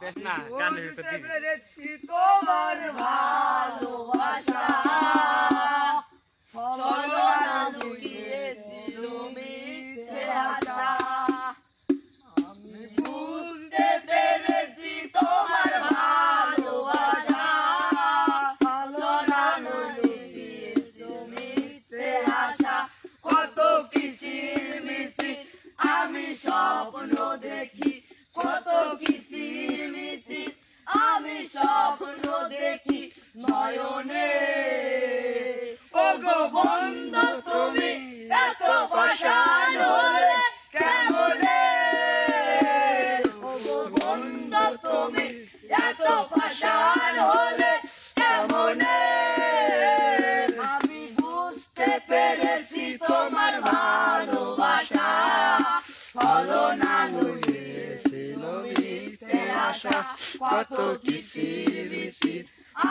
বুঝতে পেরেছি তোমার ভালোবাসা ছলনা লুকিয়েছিল মিথ্যে আশা আমি বুঝতে পেরেছি তোমার ভালোবাসা ছলনা লুকিয়েছিল মিথ্যে আশা কত কিসির মিছিল আমি স্বপ্ন দেখি কত কিসির মিছিল আমি স্বপ্ন দেখি নয়নে ওগো বন্ধু তুমি এত পাষাণ হলে কেমনে ওগো বন্ধু তুমি এত পাষাণ হলে কেমনে আমি বুঝতে পেরেছি তোমার ভালোবাসা ছলনা লুকিয়েছিল মিথ্যে আশা কত কিসির মিছিল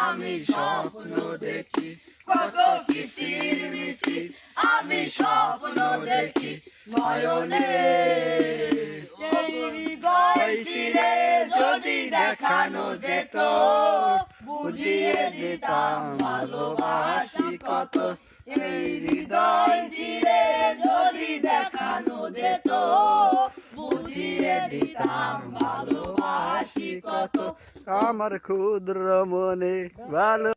আমি স্বপ্ন দেখি কত কিসির মিছিল আমি স্বপ্ন দেখি নয়নে এই হৃদয় চিরে যদি দেখানো যেত বুঝিয়ে দিতাম ভালোবাসি কত এই হৃদয় চিরে যদি দেখানো যেত বুঝিয়ে দিতাম ভালোবাসি কত আমার ক্ষুদ্র মনে ভালো